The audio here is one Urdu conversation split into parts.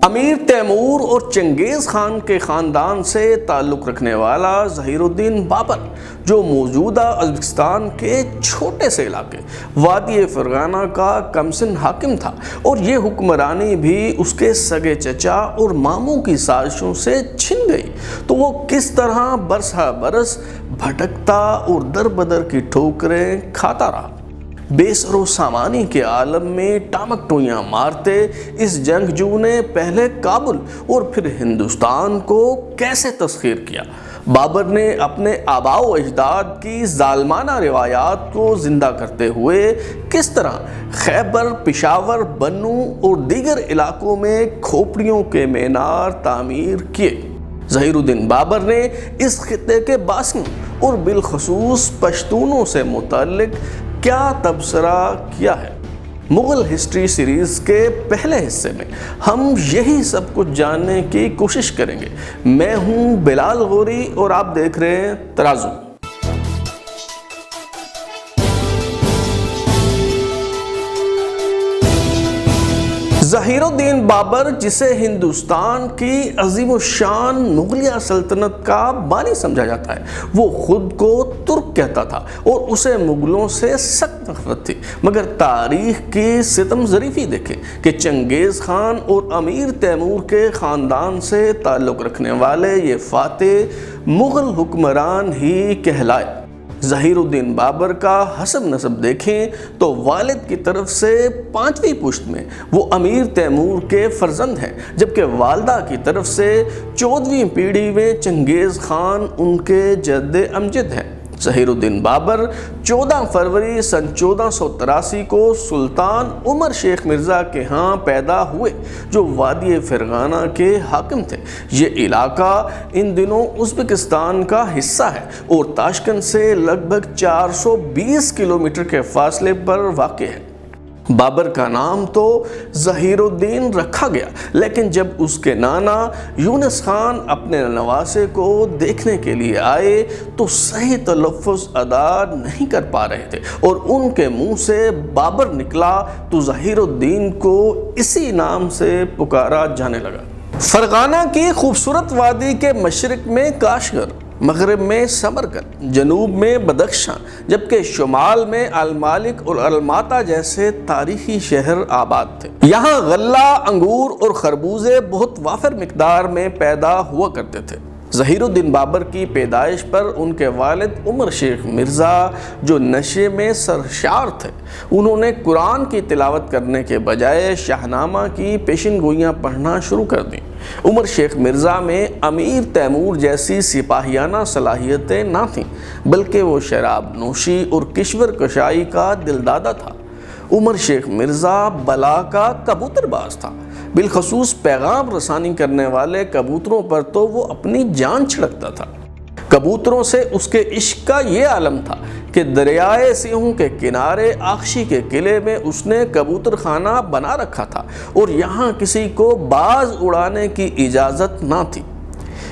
امیر تیمور اور چنگیز خان کے خاندان سے تعلق رکھنے والا ظہیر الدین بابر، جو موجودہ ازبکستان کے چھوٹے سے علاقے وادی فرغانہ کا کمسن حاکم تھا، اور یہ حکمرانی بھی اس کے سگے چچا اور ماموں کی سازشوں سے چھن گئی، تو وہ کس طرح برس ہا برس بھٹکتا اور در بدر کی ٹھوکریں کھاتا رہا۔ بے سر و سامانی کے عالم میں ٹامک ٹوئیاں مارتے اس جنگجو نے پہلے کابل اور پھر ہندوستان کو کیسے تسخیر کیا۔ بابر نے اپنے آباء و اجداد کی ظالمانہ روایات کو زندہ کرتے ہوئے کس طرح خیبر، پشاور، بنو اور دیگر علاقوں میں کھوپڑیوں کے مینار تعمیر کیے۔ ظہیر الدین بابر نے اس خطے کے باسیوں اور بالخصوص پشتونوں سے متعلق کیا تبصرہ کیا ہے؟ مغل ہسٹری سیریز کے پہلے حصے میں ہم یہی سب کچھ جاننے کی کوشش کریں گے۔ میں ہوں بلال غوری اور آپ دیکھ رہے ہیں ترازو۔ ظہیر الدین بابر، جسے ہندوستان کی عظیم الشان مغلیہ سلطنت کا بانی سمجھا جاتا ہے، وہ خود کو ترک کہتا تھا اور اسے مغلوں سے سخت نفرت تھی، مگر تاریخ کی ستم ظریفی دیکھیں کہ چنگیز خان اور امیر تیمور کے خاندان سے تعلق رکھنے والے یہ فاتح مغل حکمران ہی کہلائے۔ ظہیر الدین بابر کا حسب نسب دیکھیں تو والد کی طرف سے 5ویں پشت میں وہ امیر تیمور کے فرزند ہیں، جبکہ والدہ کی طرف سے 14ویں پیڑھی میں چنگیز خان ان کے جد امجد ہیں۔ ظہیر الدین بابر 14 فروری سن 1483 کو سلطان عمر شیخ مرزا کے ہاں پیدا ہوئے، جو وادی فرغانہ کے حاکم تھے۔ یہ علاقہ ان دنوں ازبکستان کا حصہ ہے اور تاشکند سے لگ بھگ 420 کلومیٹر کے فاصلے پر واقع ہے۔ بابر کا نام تو ظہیر الدین رکھا گیا، لیکن جب اس کے نانا یونس خان اپنے نواسے کو دیکھنے کے لیے آئے تو صحیح تلفظ ادا نہیں کر پا رہے تھے اور ان کے منہ سے بابر نکلا تو ظہیر الدین کو اسی نام سے پکارا جانے لگا۔ فرغانہ کی خوبصورت وادی کے مشرق میں کاشغر، مغرب میں سمرقند، جنوب میں بدخشاں، جبکہ شمال میں المالک اور الماتا جیسے تاریخی شہر آباد تھے۔ یہاں غلہ، انگور اور خربوزے بہت وافر مقدار میں پیدا ہوا کرتے تھے۔ ظہیر الدین بابر کی پیدائش پر ان کے والد عمر شیخ مرزا، جو نشے میں سرشار تھے، انہوں نے قرآن کی تلاوت کرنے کے بجائے شاہنامہ کی پیشن گوئیاں پڑھنا شروع کر دیں۔ عمر شیخ مرزا میں امیر تیمور جیسی سپاہیانہ صلاحیتیں نہ تھیں، بلکہ وہ شراب نوشی اور کشور کشائی کا دلدادہ تھا۔ عمر شیخ مرزا بلا کا کبوتر باز تھا، بالخصوص پیغام رسانی کرنے والے کبوتروں پر تو وہ اپنی جان چھڑکتا تھا۔ کبوتروں سے اس کے عشق کا یہ عالم تھا کہ دریائے سیہوں کے کنارے آخشی کے قلعے میں اس نے کبوتر خانہ بنا رکھا تھا اور یہاں کسی کو باز اڑانے کی اجازت نہ تھی۔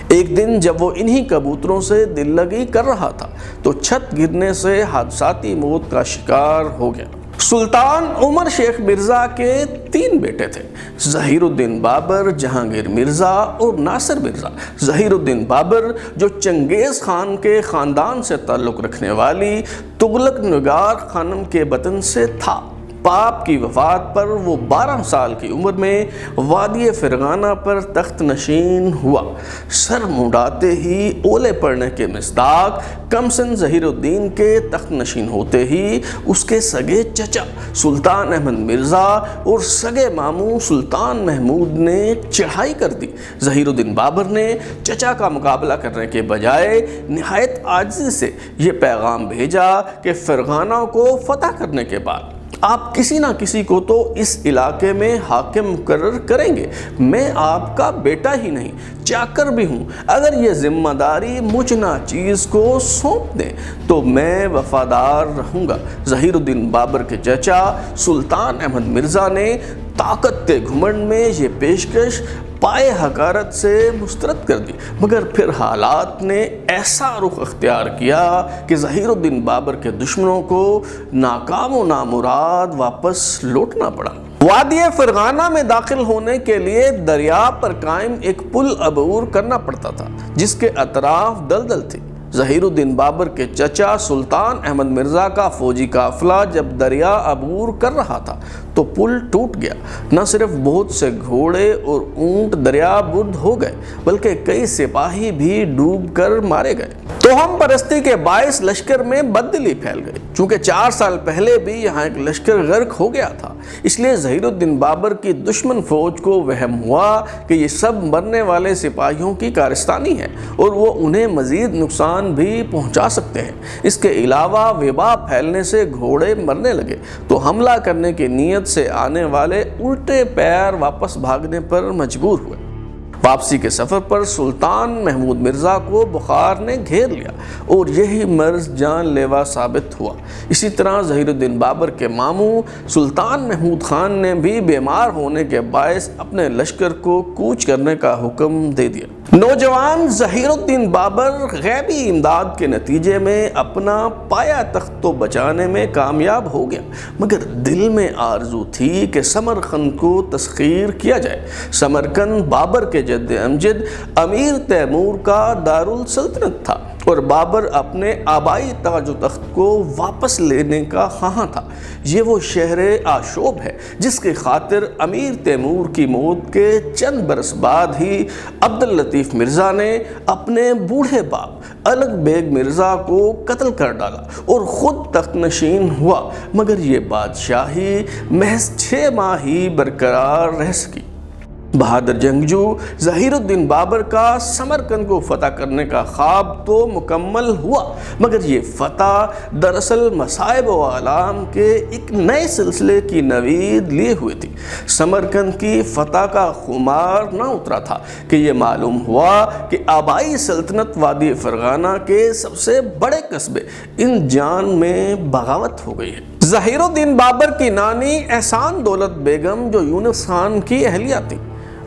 ایک دن جب وہ انہی کبوتروں سے دل لگی کر رہا تھا تو چھت گرنے سے حادثاتی موت کا شکار ہو گیا۔ سلطان عمر شیخ مرزا کے 3 بیٹے تھے، ظہیر الدین بابر، جہانگیر مرزا اور ناصر مرزا۔ ظہیر الدین بابر، جو چنگیز خان کے خاندان سے تعلق رکھنے والی تغلق نگار خانم کے بطن سے تھا، باپ کی وفات پر وہ 12 سال کی عمر میں وادی فرغانہ پر تخت نشین ہوا۔ سر منڈاتے ہی اولے پڑنے کے مصداق کمسن ظہیر الدین کے تخت نشین ہوتے ہی اس کے سگے چچا سلطان احمد مرزا اور سگے ماموں سلطان محمود نے چڑھائی کر دی۔ ظہیر الدین بابر نے چچا کا مقابلہ کرنے کے بجائے نہایت عاجزی سے یہ پیغام بھیجا کہ فرغانہ کو فتح کرنے کے بعد آپ کسی نہ کسی کو تو اس علاقے میں حاکم مقرر کریں گے، میں آپ کا بیٹا ہی نہیں چاکر بھی ہوں، اگر یہ ذمہ داری مجھ ناچیز کو سونپ دیں تو میں وفادار رہوں گا۔ ظہیر الدین بابر کے چچا سلطان احمد مرزا نے طاقت کے گھمنڈ میں یہ پیشکش پائے حقارت سے مسترد کر دی، مگر پھر حالات نے ایسا رخ اختیار کیا کہ ظہیر الدین بابر کے دشمنوں کو ناکام و نامراد واپس لوٹنا پڑا۔ وادی فرغانہ میں داخل ہونے کے لیے دریا پر قائم ایک پل عبور کرنا پڑتا تھا جس کے اطراف دلدل تھی۔ ظہیر الدین بابر کے چچا سلطان احمد مرزا کا فوجی قافلہ جب دریا عبور کر رہا تھا تو پل ٹوٹ گیا۔ نہ صرف بہت سے گھوڑے اور اونٹ دریا برد ہو گئے بلکہ کئی سپاہی بھی ڈوب کر مارے گئے۔ توہم پرستی کے باعث لشکر میں بددلی پھیل گئی۔ چونکہ 4 سال پہلے بھی یہاں ایک لشکر غرق ہو گیا تھا، اس لیے ظہیر الدین بابر کی دشمن فوج کو وہم ہوا کہ یہ سب مرنے والے سپاہیوں کی کارستانی ہے اور وہ انہیں مزید نقصان بھی پہنچا سکتے ہیں۔ اس کے علاوہ وبا پھیلنے سے گھوڑے مرنے لگے تو حملہ کرنے کی نیت سے آنے والے الٹے پیر واپس بھاگنے پر مجبور ہوئے۔ واپسی کے سفر پر سلطان محمود مرزا کو بخار نے گھیر لیا اور یہی مرض جان لیوا ثابت ہوا۔ اسی طرح ظہیر الدین بابر کے ماموں سلطان محمود خان نے بھی بیمار ہونے کے باعث اپنے لشکر کو کوچ کرنے کا حکم دے دیا۔ نوجوان ظہیر الدین بابر غیبی امداد کے نتیجے میں اپنا پایا تخت تو بچانے میں کامیاب ہو گیا، مگر دل میں آرزو تھی کہ سمرقند کو تسخیر کیا جائے۔ سمرقند بابر کے جد امجد امیر تیمور کا دارالسلطنت تھا اور بابر اپنے آبائی تاج و تخت کو واپس لینے کا خواہاں تھا۔ یہ وہ شہر آشوب ہے جس کی خاطر امیر تیمور کی موت کے چند برس بعد ہی عبداللطیف مرزا نے اپنے بوڑھے باپ الغ بیگ مرزا کو قتل کر ڈالا اور خود تخت نشین ہوا، مگر یہ بادشاہی محض 6 ماہ ہی برقرار رہ سکی۔ بہادر جنگجو ظہیر الدین بابر کا سمرقند کو فتح کرنے کا خواب تو مکمل ہوا، مگر یہ فتح دراصل مصائب و آلام کے ایک نئے سلسلے کی نوید لیے ہوئے تھی۔ سمرقند کی فتح کا خمار نہ اترا تھا کہ یہ معلوم ہوا کہ آبائی سلطنت وادی فرغانہ کے سب سے بڑے قصبے انجان میں بغاوت ہو گئی ہے۔ ظہیر الدین بابر کی نانی احسان دولت بیگم جو یونس خان کی اہلیہ تھی،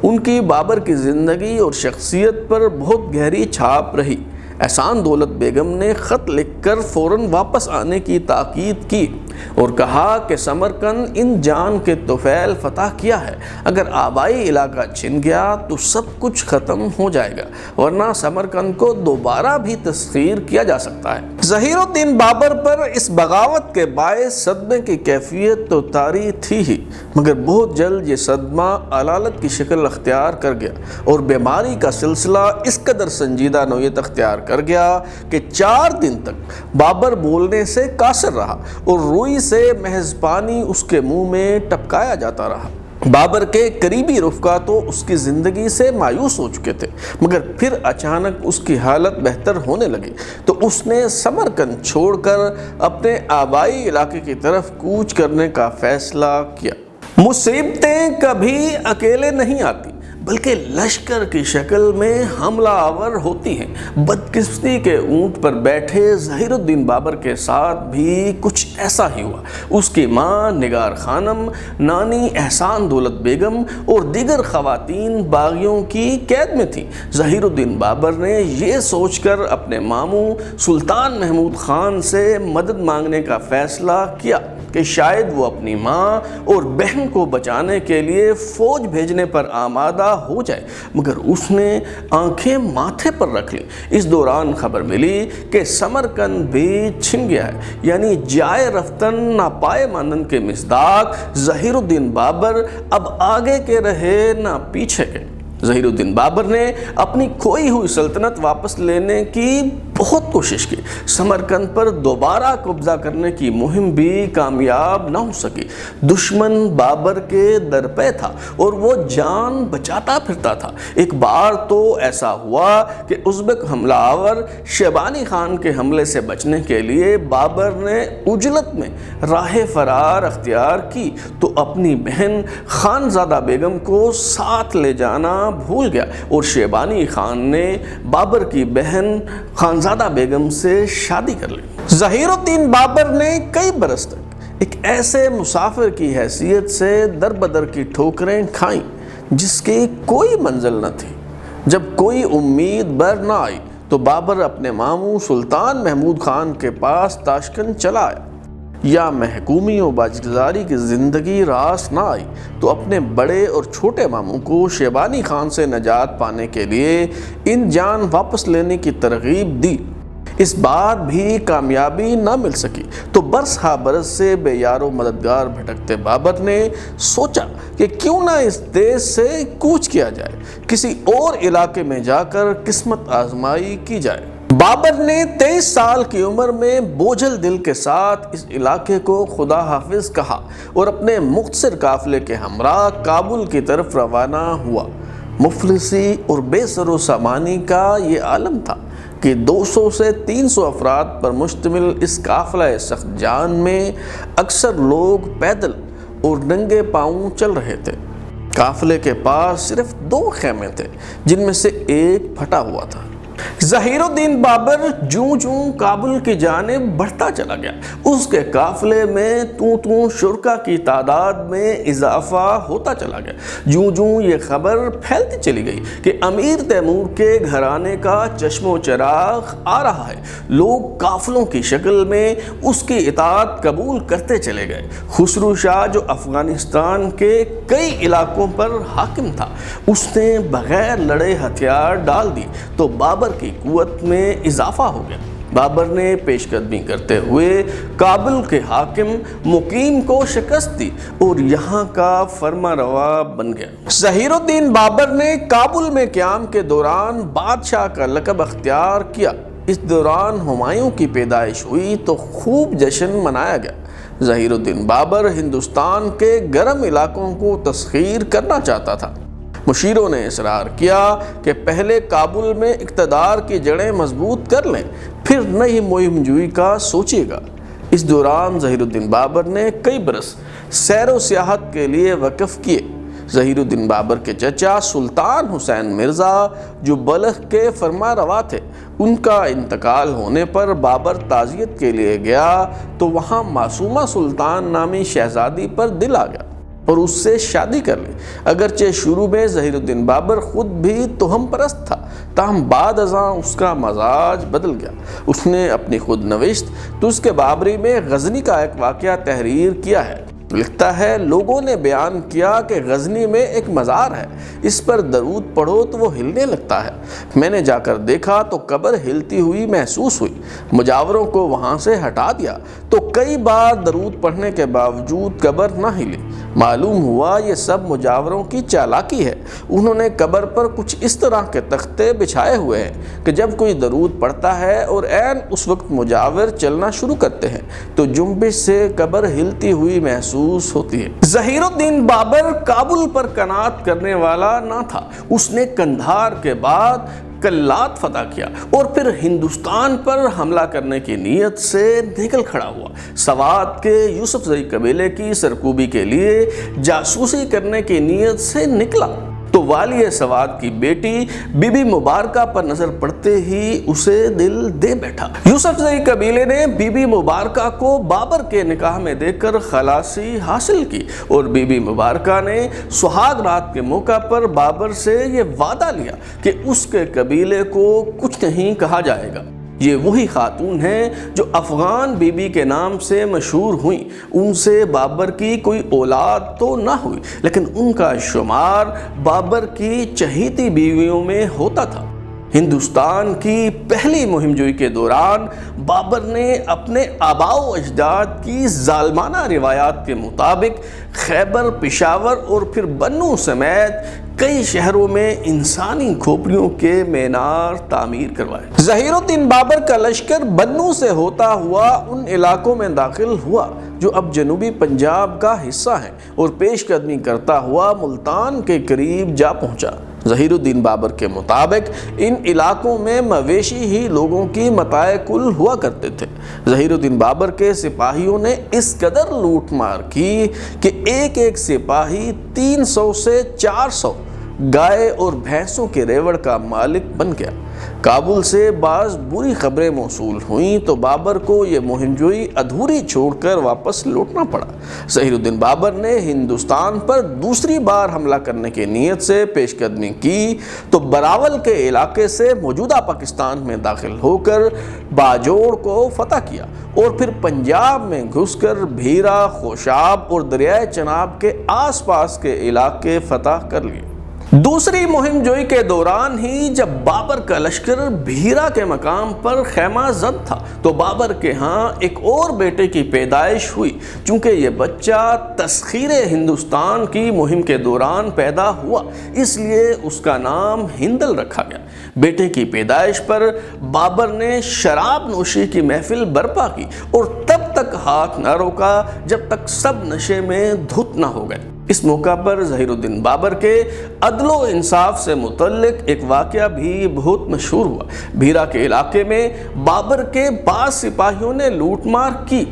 ان کی بابر کی زندگی اور شخصیت پر بہت گہری چھاپ رہی۔ احسان دولت بیگم نے خط لکھ کر فوراً واپس آنے کی تاکید کی اور کہا کہ سمرقند انجان کے طفیل فتح کیا ہے، اگر آبائی علاقہ چھن گیا تو سب کچھ ختم ہو جائے گا، ورنہ سمرقند کو دوبارہ بھی تسخیر کیا جا سکتا ہے۔ ظہیر الدین بابر پر اس بغاوت کے باعث صدمے کی کیفیت تو طاری تھی ہی، مگر بہت جلد یہ صدمہ علالت کی شکل اختیار کر گیا اور بیماری کا سلسلہ اس قدر سنجیدہ نوعیت اختیار کر گیا کہ 4 دن تک بابر بولنے سے قاصر رہا اور روئی سے محض پانی اس کے منہ میں ٹپکایا جاتا رہا۔ بابر کے قریبی رفقا تو اس کی زندگی سے مایوس ہو چکے تھے، مگر پھر اچانک اس کی حالت بہتر ہونے لگی تو اس نے سمرقند چھوڑ کر اپنے آبائی علاقے کی طرف کوچ کرنے کا فیصلہ کیا۔ مصیبتیں کبھی اکیلے نہیں آتی بلکہ لشکر کی شکل میں حملہ آور ہوتی ہیں۔ بدقسمتی کے اونٹ پر بیٹھے ظہیر الدین بابر کے ساتھ بھی کچھ ایسا ہی ہوا۔ اس کی ماں نگار خانم، نانی احسان دولت بیگم اور دیگر خواتین باغیوں کی قید میں تھیں۔ ظہیر الدین بابر نے یہ سوچ کر اپنے ماموں سلطان محمود خان سے مدد مانگنے کا فیصلہ کیا کہ شاید وہ اپنی ماں اور بہن کو بچانے کے لیے فوج بھیجنے پر آمادہ ہو جائے، مگر اس نے آنکھیں ماتھے پر رکھ لی۔ اس دوران خبر ملی کہ سمرقند بھی چھن گیا ہے، یعنی جائے رفتن نہ پائے ماندن کے مصداق ظہیر الدین بابر اب آگے کے رہے نہ پیچھے کے۔ ظہیر الدین بابر نے اپنی کھوئی ہوئی سلطنت واپس لینے کی بہت کوشش کی۔ سمرقند پر دوبارہ قبضہ کرنے کی مہم بھی کامیاب نہ ہو سکی۔ دشمن بابر کے در پہ تھا اور وہ جان بچاتا پھرتا تھا۔ ایک بار تو ایسا ہوا کہ ازبک حملہ آور شیبانی خان کے حملے سے بچنے کے لیے بابر نے عجلت میں راہ فرار اختیار کی تو اپنی بہن خانزادہ بیگم کو ساتھ لے جانا بھول گیا اور شیبانی خان نے بابر کی بہن خانزادہ بیگم سے شادی کر لی۔ ظہیر الدین بابر نے کئی برس تک ایک ایسے مسافر کی حیثیت سے در بدر کی ٹھوکریں کھائیں جس کی کوئی منزل نہ تھی۔ جب کوئی امید بر نہ آئی تو بابر اپنے ماموں سلطان محمود خان کے پاس تاشکند چلا آیا۔ یا محکومی و باجگزاری کی زندگی راس نہ آئی تو اپنے بڑے اور چھوٹے ماموں کو شیبانی خان سے نجات پانے کے لیے ان جان واپس لینے کی ترغیب دی۔ اس بات بھی کامیابی نہ مل سکی تو برس ہا برس سے بے یار و مددگار بھٹکتے بابر نے سوچا کہ کیوں نہ اس دیش سے کوچ کیا جائے، کسی اور علاقے میں جا کر قسمت آزمائی کی جائے۔ بابر نے 23 سال کی عمر میں بوجھل دل کے ساتھ اس علاقے کو خدا حافظ کہا اور اپنے مختصر قافلے کے ہمراہ کابل کی طرف روانہ ہوا۔ مفلسی اور بے سر و سامانی کا یہ عالم تھا کہ 200 سے 300 افراد پر مشتمل اس قافلہ سخت جان میں اکثر لوگ پیدل اور ننگے پاؤں چل رہے تھے۔ قافلے کے پاس صرف 2 خیمے تھے جن میں سے ایک پھٹا ہوا تھا۔ ظہیر الدین بابر جوں کابل کی جانب بڑھتا چلا گیا، اس کے قافلے میں شرکا کی تعداد میں اضافہ ہوتا چلا گیا۔ جوں یہ خبر پھیلتی چلی گئی کہ امیر تیمور کے گھرانے کا چشم و چراغ آ رہا ہے، لوگ قافلوں کی شکل میں اس کی اطاعت قبول کرتے چلے گئے۔ خسرو شاہ جو افغانستان کے کئی علاقوں پر حاکم تھا، اس نے بغیر لڑے ہتھیار ڈال دی تو بابر کی قوت میں اضافہ ہو گیا۔ بابر نے پیش قدمی کرتے ہوئے کابل کے حاکم مقیم کو شکست دی اور یہاں کا فرما روا بن گیا۔ ظہیر الدین بابر نے کابل میں قیام کے دوران بادشاہ کا لقب اختیار کیا۔ اس دوران ہمایوں کی پیدائش ہوئی تو خوب جشن منایا گیا۔ ظہیر الدین بابر ہندوستان کے گرم علاقوں کو تسخیر کرنا چاہتا تھا۔ مشیروں نے اصرار کیا کہ پہلے کابل میں اقتدار کی جڑیں مضبوط کر لیں، پھر نئی مہم جوئی کا سوچیے گا۔ اس دوران ظہیر الدین بابر نے کئی برس سیر و سیاحت کے لیے وقف کیے۔ ظہیر الدین بابر کے چچا سلطان حسین مرزا جو بلخ کے فرما روا تھے، ان کا انتقال ہونے پر بابر تعزیت کے لیے گیا تو وہاں معصومہ سلطان نامی شہزادی پر دل آ گیا اور اس سے شادی کر لی۔ اگرچہ شروع میں ظہیر الدین بابر خود بھی تہم پرست تھا، تاہم بعد ازاں اس کا مزاج بدل گیا۔ اس نے اپنی خود نوشت تزک بابری میں غزنی کا ایک واقعہ تحریر کیا ہے۔ لکھتا ہے، لوگوں نے بیان کیا کہ غزنی میں ایک مزار ہے، اس پر درود پڑھو تو وہ ہلنے لگتا ہے۔ میں نے جا کر دیکھا تو قبر ہلتی ہوئی محسوس ہوئی، مجاوروں کو وہاں سے ہٹا دیا تو کئی بار درود پڑھنے کے باوجود قبر نہ ہلی۔ معلوم ہوا یہ سب مجاوروں کی چالاکی ہے۔ انہوں نے قبر پر کچھ اس طرح کے تختے بچھائے ہوئے ہیں کہ جب کوئی درود پڑھتا ہے اور عین اس وقت مجاور چلنا شروع کرتے ہیں تو جنبش سے قبر ہلتی ہوئی محسوس ہوتی ہے۔ ظہیر الدین بابر کابل پر قناعت کرنے والا نہ تھا۔ اس نے قندھار کے بعد کلات فتح کیا اور پھر ہندوستان پر حملہ کرنے کی نیت سے نکل کھڑا ہوا۔ سوات کے یوسف زئی قبیلے کی سرکوبی کے لیے جاسوسی کرنے کی نیت سے نکلا تو والی سوات کی بیٹی بی بی مبارکہ پر نظر پڑتے ہی اسے دل دے بیٹھا۔ یوسف زئی قبیلے نے بی بی مبارکہ کو بابر کے نکاح میں دے کر خلاصی حاصل کی اور بی بی مبارکہ نے سہاگ رات کے موقع پر بابر سے یہ وعدہ لیا کہ اس کے قبیلے کو کچھ نہیں کہا جائے گا۔ یہ وہی خاتون ہیں جو افغان بی بی کے نام سے مشہور ہوئیں۔ ان سے بابر کی کوئی اولاد تو نہ ہوئی لیکن ان کا شمار بابر کی چہیتی بیویوں میں ہوتا تھا۔ ہندوستان کی پہلی مہم جوئی کے دوران بابر نے اپنے آباء و اجداد کی ظالمانہ روایات کے مطابق خیبر، پشاور اور پھر بنوں سمیت کئی شہروں میں انسانی کھوپڑیوں کے مینار تعمیر کروائے۔ ظہیر الدین بابر کا لشکر بنوں سے ہوتا ہوا ان علاقوں میں داخل ہوا جو اب جنوبی پنجاب کا حصہ ہیں اور پیش قدمی کرتا ہوا ملتان کے قریب جا پہنچا۔ ظہیر الدین بابر کے مطابق ان علاقوں میں مویشی ہی لوگوں کی متاع کل ہوا کرتے تھے۔ ظہیر الدین بابر کے سپاہیوں نے اس قدر لوٹ مار کی کہ ایک ایک سپاہی 300 سے 400 گائے اور بھینسوں کے ریوڑ کا مالک بن گیا۔ کابل سے بعض بری خبریں موصول ہوئیں تو بابر کو یہ مہم جوئی ادھوری چھوڑ کر واپس لوٹنا پڑا۔ ظہیر الدین بابر نے ہندوستان پر دوسری بار حملہ کرنے کی نیت سے پیش قدمی کی تو براول کے علاقے سے موجودہ پاکستان میں داخل ہو کر باجوڑ کو فتح کیا اور پھر پنجاب میں گھس کر بھیرا، خوشاب اور دریائے چناب کے آس پاس کے علاقے فتح کر لیے۔ دوسری مہم جوئی کے دوران ہی جب بابر کا لشکر بھیرا کے مقام پر خیمہ زد تھا تو بابر کے ہاں ایک اور بیٹے کی پیدائش ہوئی۔ چونکہ یہ بچہ تسخیر ہندوستان کی مہم کے دوران پیدا ہوا، اس لیے اس کا نام ہندل رکھا گیا۔ بیٹے کی پیدائش پر بابر نے شراب نوشی کی محفل برپا کی اور تب تک ہاتھ نہ روکا جب تک سب نشے میں دھت نہ ہو گئے۔ اس موقع پر ظہیر الدین بابر کے عدل و انصاف سے متعلق ایک واقعہ بھی بہت مشہور ہوا۔ بھیرا کے علاقے میں بابر کے بعض سپاہیوں نے لوٹ مار کی۔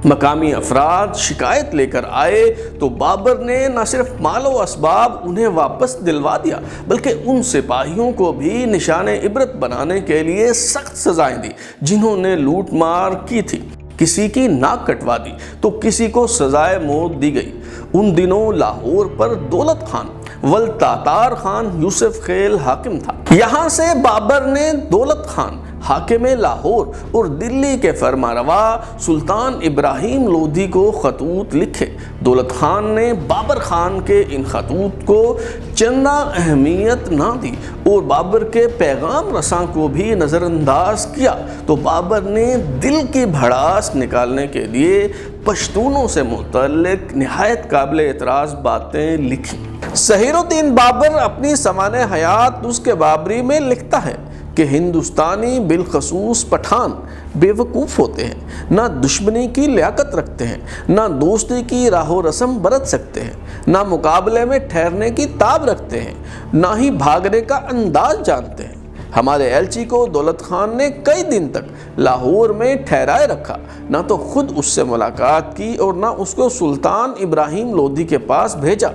مقامی افراد شکایت لے کر آئے تو بابر نے نہ صرف مال و اسباب انہیں واپس دلوا دیا بلکہ ان سپاہیوں کو بھی نشان عبرت بنانے کے لیے سخت سزائیں دی جنہوں نے لوٹ مار کی تھی۔ کسی کی ناک کٹوا دی تو کسی کو سزائے موت دی گئی۔ ان دنوں لاہور پر دولت خان والتاتار خان یوسف خیل حاکم تھا۔ یہاں سے بابر نے دولت خان حاکم لاہور اور دلی کے فرمانروا سلطان ابراہیم لودھی کو خطوط لکھے۔ دولت خان نے بابر خان کے ان خطوط کو چندہ اہمیت نہ دی اور بابر کے پیغام رساں کو بھی نظر انداز کیا تو بابر نے دل کی بھڑاس نکالنے کے لیے پشتونوں سے متعلق نہایت قابل اعتراض باتیں لکھی۔ ظہیر الدین بابر اپنی سمان حیات نسخ بابری میں لکھتا ہے کہ ہندوستانی بالخصوص پٹھان بے وقوف ہوتے ہیں، نہ دشمنی کی لیاقت رکھتے ہیں، نہ دوستی کی راہ و رسم برت سکتے ہیں، نہ مقابلے میں ٹھہرنے کی تاب رکھتے ہیں، نہ ہی بھاگنے کا انداز جانتے ہیں۔ ہمارے ایلچی کو دولت خان نے کئی دن تک لاہور میں ٹھہرائے رکھا، نہ تو خود اس سے ملاقات کی اور نہ اس کو سلطان ابراہیم لودھی کے پاس بھیجا۔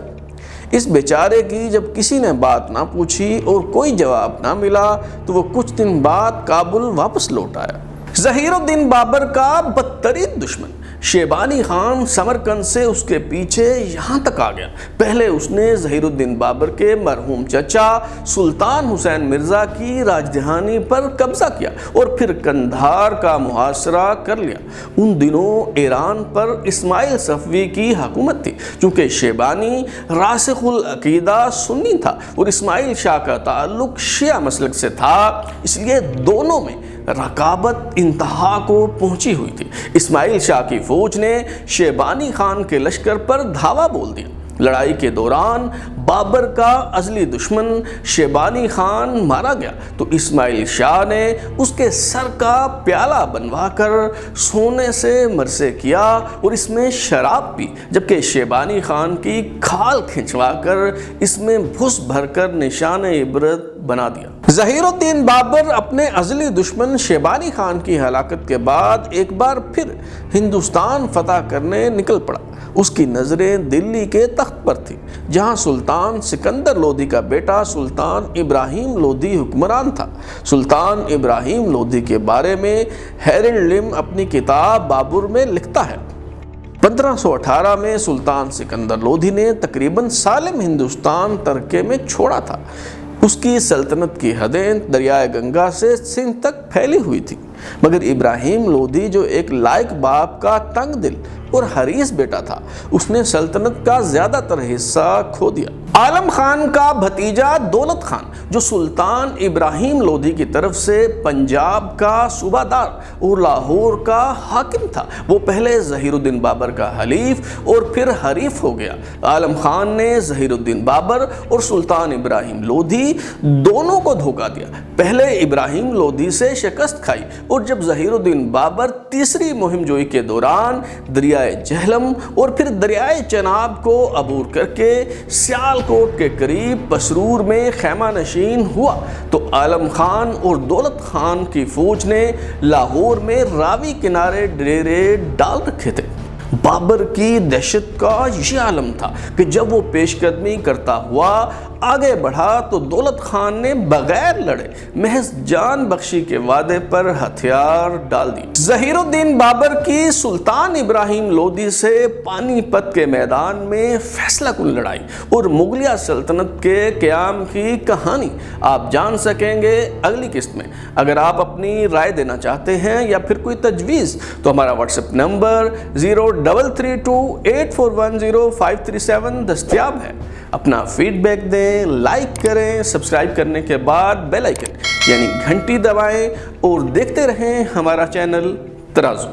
اس بیچارے کی جب کسی نے بات نہ پوچھی اور کوئی جواب نہ ملا تو وہ کچھ دن بعد کابل واپس لوٹ آیا۔ ظہیر الدین بابر کا بدترین دشمن شیبانی خان سمرقند سے اس کے پیچھے یہاں تک آ گیا۔ پہلے اس نے ظہیر الدین بابر کے مرحوم چچا سلطان حسین مرزا کی راجدھانی پر قبضہ کیا اور پھر قندھار کا محاصرہ کر لیا۔ ان دنوں ایران پر اسماعیل صفوی کی حکومت تھی۔ چونکہ شیبانی راسخ العقیدہ سنی تھا اور اسماعیل شاہ کا تعلق شیعہ مسلک سے تھا، اس لیے دونوں میں رقابت انتہا کو پہنچی ہوئی تھی۔ اسماعیل شاہ کی فوج نے شیبانی خان کے لشکر پر دھاوا بول دیا۔ لڑائی کے دوران بابر کا ازلی دشمن شیبانی خان مارا گیا تو اسماعیل شاہ نے اس کے سر کا پیالہ بنوا کر سونے سے مرثے کیا اور اس میں شراب پی، جبکہ شیبانی خان کی کھال کھنچوا کر اس میں بھس بھر کر نشان عبرت بنا دیا۔ ظہیر الدین بابر اپنے ازلی دشمن شیبانی خان کی ہلاکت کے بعد ایک بار پھر ہندوستان فتح کرنے نکل پڑا۔ اس کی نظریں دلی کے تخت پر تھی جہاں سلطان سکندر لودھی کا بیٹا سلطان ابراہیم لودھی حکمران تھا۔ سلطان ابراہیم لودھی کے بارے میں ہیرلڈ لم اپنی کتاب بابر میں لکھتا ہے 1518 میں سلطان سکندر لودھی نے تقریباً سالم ہندوستان ترکے میں چھوڑا تھا۔ اس کی سلطنت کی حدیں دریائے گنگا سے سندھ تک پھیلی ہوئی تھی، مگر ابراہیم لودھی جو ایک لائق باپ کا تنگ دل اور حریص بیٹا تھا، اس نے سلطنت کا زیادہ تر حصہ کھو دیا۔ عالم خان کا بھتیجا دولت خان جو سلطان ابراہیم لودھی کی طرف سے پنجاب کا صوبہ دار اور لاہور کا حاکم تھا، وہ پہلے ظہیر الدین بابر کا حلیف اور پھر حریف ہو گیا۔ عالم خان نے ظہیر الدین بابر اور سلطان ابراہیم لودھی دونوں کو دھوکہ دیا۔ پہلے ابراہیم لودھی سے شکست کھائی اور جب ظہیر الدین بابر تیسری مہم جوئی کے دوران دریائے جہلم اور پھر دریائے چناب کو عبور کر کے سیالکوٹ کے قریب پسرور میں خیمہ نشین ہوا تو عالم خان اور دولت خان کی فوج نے لاہور میں راوی کنارے ڈیرے ڈال رکھے تھے۔ بابر کی دہشت کا یہ عالم تھا کہ جب وہ پیش قدمی کرتا ہوا آگے بڑھا تو دولت خان نے بغیر لڑے محض جان بخشی کے وعدے پر ہتھیار ڈال دی۔ ظہیر الدین بابر کی سلطان ابراہیم لودھی سے پانی پت کے میدان میں فیصلہ کن لڑائی اور مغلیہ سلطنت کے قیام کی کہانی آپ جان سکیں گے اگلی قسط میں۔ اگر آپ اپنی رائے دینا چاہتے ہیں یا پھر کوئی تجویز تو ہمارا واٹس ایپ نمبر 033284105337 دستیاب ہے۔ اپنا فیڈ بیک دیں، لائک کریں، سبسکرائب کرنے کے بعد بیل آئیکن یعنی گھنٹی دبائیں اور دیکھتے رہیں ہمارا چینل ترازو۔